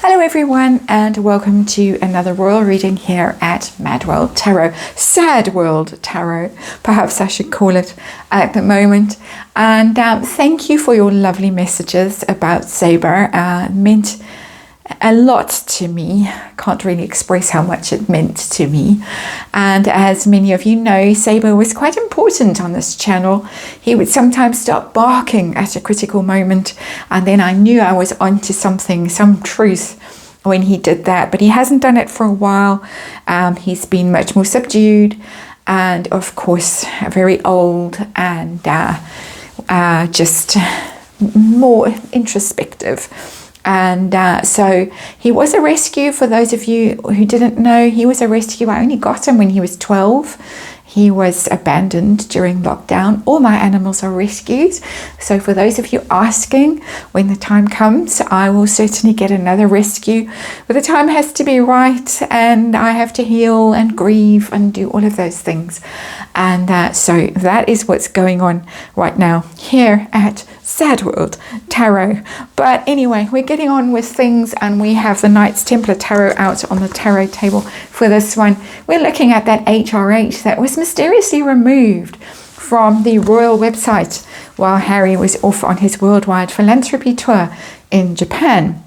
Hello everyone, and welcome to another royal reading here at MadWorldTarot. Sad World Tarot, perhaps I should call it at the moment. And thank you for your lovely messages about Sabre. It meant a lot to me. Can't really express how much it meant to me. And as many of you know, Sabre was quite important on this channel. He would sometimes start barking at a critical moment, and then I knew I was onto something, some truth when he did that. But he hasn't done it for a while. He's been much more subdued and of course very old and just more introspective. And so he was a rescue. For those of you who didn't know, he was a rescue. I only got him when he was 12. He was abandoned during lockdown. All my animals are rescues. So for those of you asking, when the time comes, I will certainly get another rescue. But the time has to be right, and I have to heal and grieve and do all of those things. And so that is what's going on right now here at Sad World Tarot. But anyway, we're getting on with things, and we have the Knights Templar Tarot out on the tarot table for this one. We're looking at that HRH that was mysteriously removed from the royal website while Harry was off on his worldwide philanthropy tour in Japan.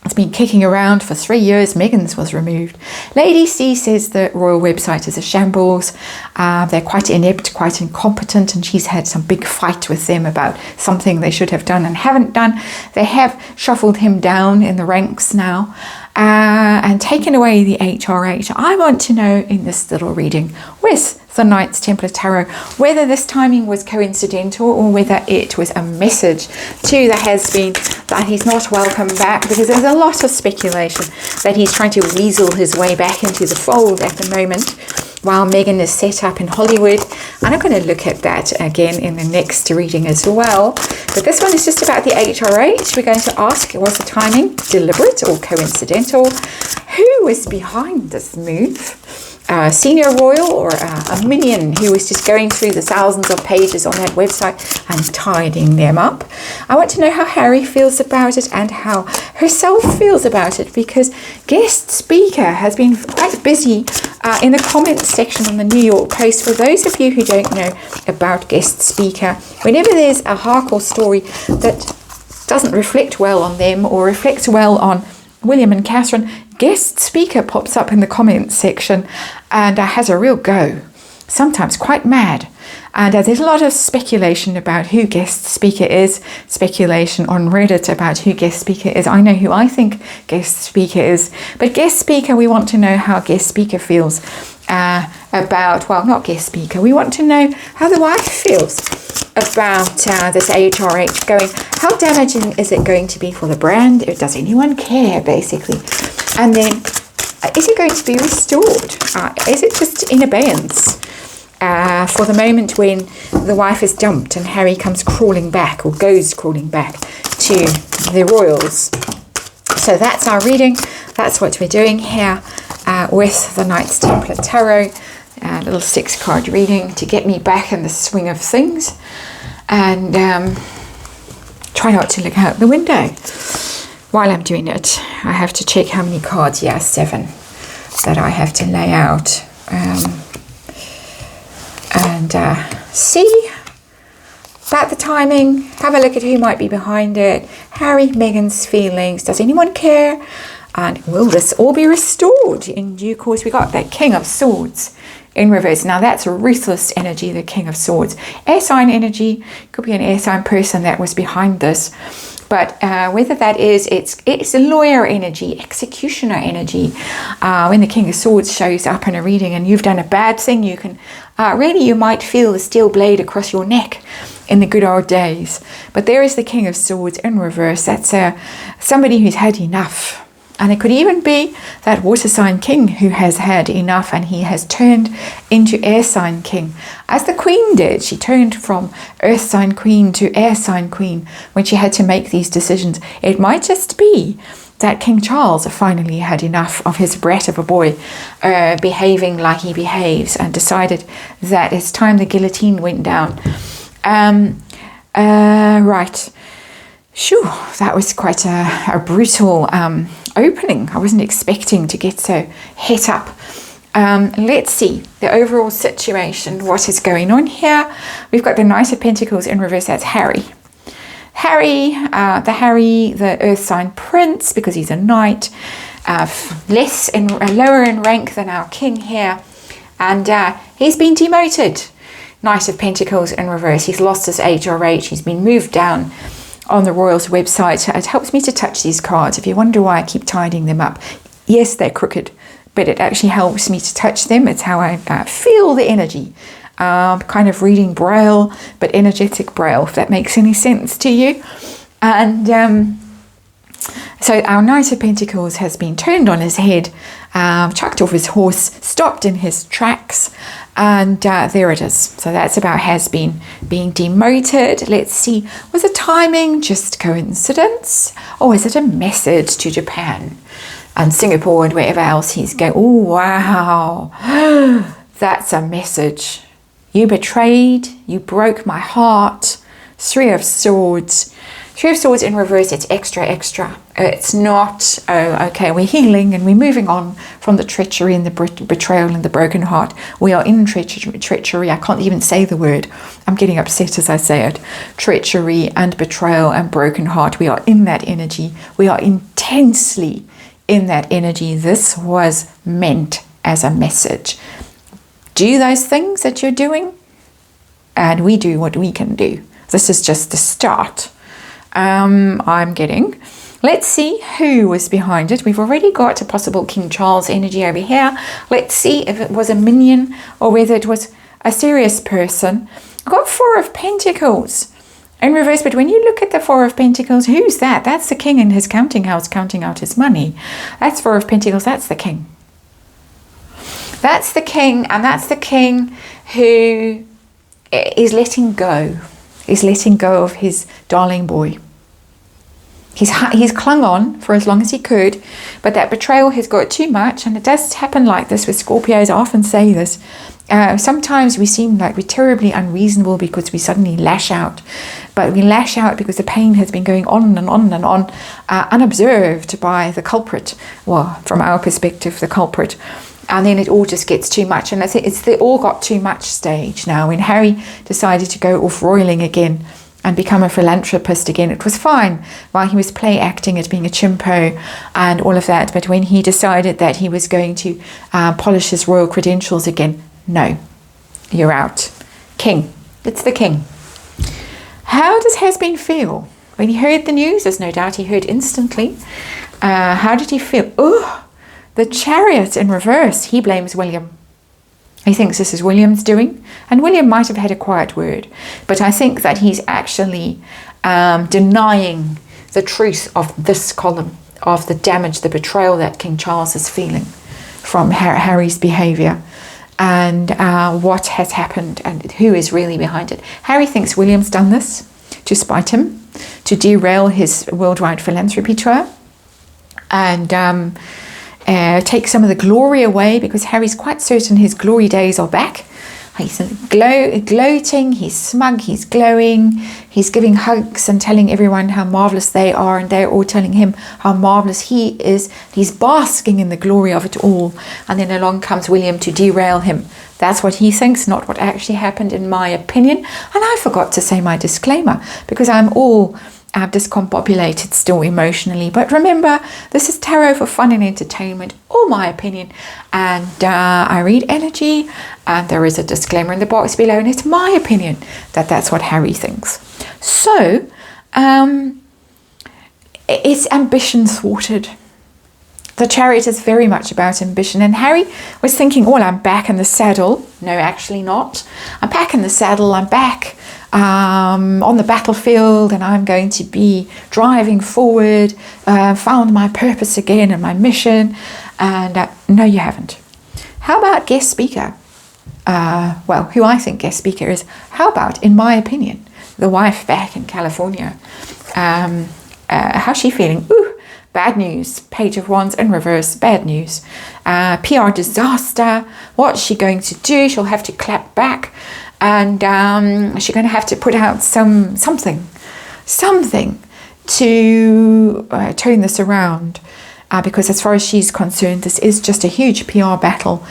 It's been kicking around for 3 years. Meghan's was removed. Lady C says the royal website is a shambles. They're quite inept, quite incompetent, and she's had some big fight with them about something they should have done and haven't done. They have shuffled him down in the ranks now and taken away the HRH. I want to know in this little reading with the Knights Templar Tarot whether this timing was coincidental or whether it was a message to the has-been that he's not welcome back, because there's a lot of speculation that he's trying to weasel his way back into the fold at the moment while Meghan is set up in Hollywood. And I'm going to look at that again in the next reading as well. But this one is just about the HRH. We're going to ask, was the timing deliberate or coincidental? Who was behind this move? A senior royal or a minion who was just going through the thousands of pages on that website and tidying them up? I want to know how Harry feels about it and how herself feels about it, because guest speaker has been quite busy in the comments section on the New York Post. For those of you who don't know about guest speaker, whenever there's a Harkle story that doesn't reflect well on them or reflects well on William and Catherine, guest speaker pops up in the comments section and has a real go, sometimes quite mad. And there's a lot of speculation about who guest speaker is, speculation on Reddit about who guest speaker is. I know who I think guest speaker is, but guest speaker, we want to know how guest speaker feels about, well, not guest speaker, we want to know how the wife feels about this HRH going. How damaging is it going to be for the brand? Does anyone care, basically? And then, is it going to be restored? Is it just in abeyance for the moment when the wife is dumped and Harry comes crawling back, or goes crawling back to the royals? So that's our reading. That's what we're doing here with the Knights Templar Tarot. A little 6-card reading to get me back in the swing of things. And try not to look out the window while I'm doing it. I have to check how many cards, 7, that I have to lay out. And see about the timing, have a look at who might be behind it. Harry, Meghan's feelings, does anyone care? And will this all be restored in due course? We got that King of Swords in reverse. Now that's a ruthless energy, the King of Swords. Air sign energy, could be an air sign person that was behind this. But whether that is, it's a lawyer energy, executioner energy. When the King of Swords shows up in a reading and you've done a bad thing, you can, really you might feel the steel blade across your neck in the good old days. But there is the King of Swords in reverse. That's somebody who's had enough. And it could even be that water sign king who has had enough, and he has turned into air sign king, as the queen did. She turned from earth sign queen to air sign queen when she had to make these decisions. It might just be that King Charles finally had enough of his brat of a boy behaving like he behaves, and decided that it's time the guillotine went down. Right. Sure, that was quite a brutal opening. I wasn't expecting to get so het up. Let's see the overall situation, what is going on here. We've got the Knight of Pentacles in reverse. That's Harry. Harry, the Earth sign prince, because he's a knight, lower in rank than our king here, and he's been demoted. Knight of Pentacles in reverse. He's lost his HRH. He's been moved down on the Royals website. It helps me to touch these cards. If you wonder why I keep tidying them up, yes, they're crooked, but it actually helps me to touch them. It's how I feel the energy. Kind of reading Braille, but energetic Braille, if that makes any sense to you. And so our Knight of Pentacles has been turned on his head, chucked off his horse, stopped in his tracks, and there it is. So that's about has been being demoted. Let's see, was the timing just coincidence, or is it a message to Japan and Singapore and wherever else he's going? Oh, wow. That's a message. You betrayed, you broke my heart. Three of Swords. Three of Swords in reverse, it's extra, extra. It's not, oh, okay, we're healing and we're moving on from the treachery and the betrayal and the broken heart. We are in treachery. I can't even say the word. I'm getting upset as I say it. Treachery and betrayal and broken heart. We are in that energy. We are intensely in that energy. This was meant as a message. Do those things that you're doing, and we do what we can do. This is just the start. I'm getting. Let's see who was behind it. We've already got a possible King Charles energy over here. Let's see if it was a minion or whether it was a serious person. I've got Four of Pentacles in reverse, but when you look at the Four of Pentacles, who's that? That's the king in his counting house, counting out his money. That's Four of Pentacles. That's the king. That's the king, and that's the king who is letting go. Is letting go of his darling boy. He's clung on for as long as he could, but that betrayal has got too much, and it does happen like this with Scorpios. I often say this. Sometimes we seem like we're terribly unreasonable because we suddenly lash out, but we lash out because the pain has been going on and on and on, unobserved by the culprit. Well, from our perspective, the culprit. And then it all just gets too much. And it's the all got too much stage now. When Harry decided to go off roiling again and become a philanthropist again, it was fine while he was play acting as being a chimpo and all of that. But when he decided that he was going to polish his royal credentials again, no, you're out. King. It's the king. How does Hasbin feel? When he heard the news, there's no doubt he heard instantly. How did he feel? Oh, the Chariot in reverse. He blames William. He thinks this is William's doing. And William might have had a quiet word. But I think that he's actually denying the truth of this column, of the damage, the betrayal that King Charles is feeling from Harry's behaviour. And what has happened and who is really behind it. Harry thinks William's done this to spite him, to derail his worldwide philanthropy tour, and take some of the glory away, because Harry's quite certain his glory days are back. He's gloating, he's smug, he's glowing, he's giving hugs and telling everyone how marvellous they are, and they're all telling him how marvellous he is. He's basking in the glory of it all, and then along comes William to derail him. That's what he thinks, not what actually happened, in my opinion. And I forgot to say my disclaimer, because I'm all discombobulated still emotionally. But remember, this is tarot for fun and entertainment, all my opinion, and I read energy, and there is a disclaimer in the box below, and it's my opinion that that's what Harry thinks. So it's ambition thwarted. The Chariot is very much about ambition, and Harry was thinking, oh, I'm back in the saddle. No, actually not. I'm back in the saddle. I'm back on the battlefield, and I'm going to be driving forward, found my purpose again and my mission. And no, you haven't. How about guest speaker? Well, who I think guest speaker is, how about, in my opinion, the wife back in California? How's she feeling? Ooh, bad news. Page of Wands in reverse, bad news. PR disaster. What's she going to do? She'll have to clap back. And she's going to have to put out something to turn this around. because as far as she's concerned, this is just a huge PR battle.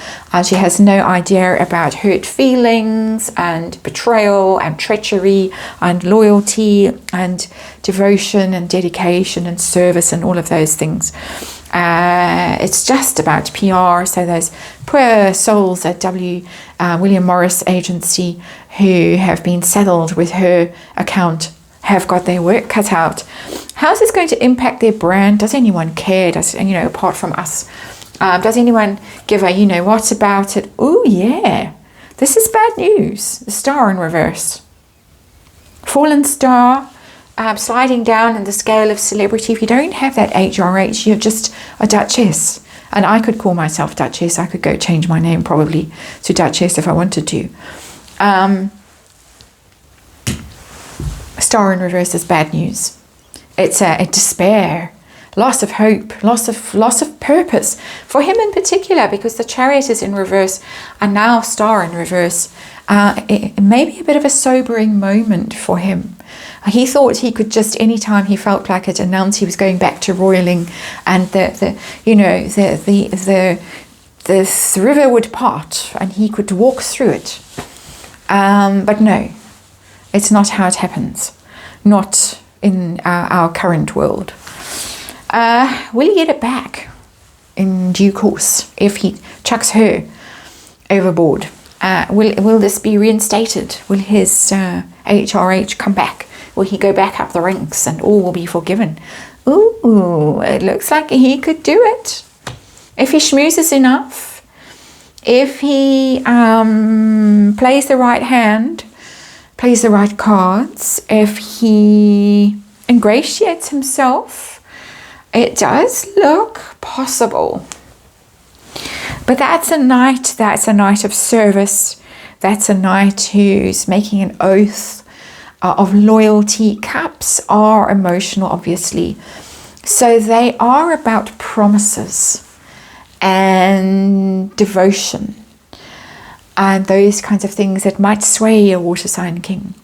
She has no idea about hurt feelings and betrayal and treachery and loyalty and devotion and dedication and service and all of those things. It's just about PR. So those poor souls at William Morris Agency who have been saddled with her account have got their work cut out. How's this going to impact their brand? Does anyone care? Apart from us, does anyone give a what about it? Oh yeah, this is bad news. The star in reverse, fallen star, sliding down in the scale of celebrity. If you don't have that HRH, you're just a Duchess. And I could call myself Duchess. I could go change my name probably to Duchess if I wanted to. Star in reverse is bad news. It's a despair, loss of hope, loss of purpose for him in particular, because the Chariot is in reverse and now Star in reverse. It may be a bit of a sobering moment for him. He thought he could just, anytime he felt like it, announce he was going back to roiling, and the river would part and he could walk through it. But no, it's not how it happens. Not in our current world. Will he get it back in due course if he chucks her overboard? Will this be reinstated? Will his HRH come back? Will he go back up the ranks and all will be forgiven? Ooh, it looks like he could do it. If he schmoozes enough, if he plays the right hand, plays the right cards, if he ingratiates himself, it does look possible. But that's a knight of service. That's a knight who's making an oath of loyalty. Cups are emotional, obviously. So they are about promises and devotion and those kinds of things that might sway a water sign king,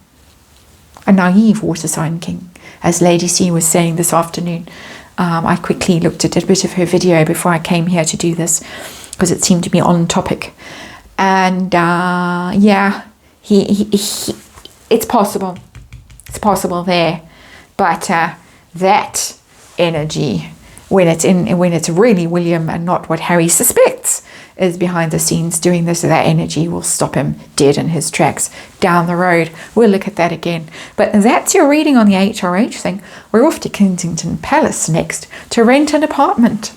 a naive water sign king, as Lady C was saying this afternoon. I quickly looked at a bit of her video before I came here to do this because it seemed to be on topic. And it's possible. It's possible there. But that energy, when it's really William and not what Harry suspects is behind the scenes doing this, that energy will stop him dead in his tracks down the road. We'll look at that again. But that's your reading on the HRH thing. We're off to Kensington Palace next to rent an apartment.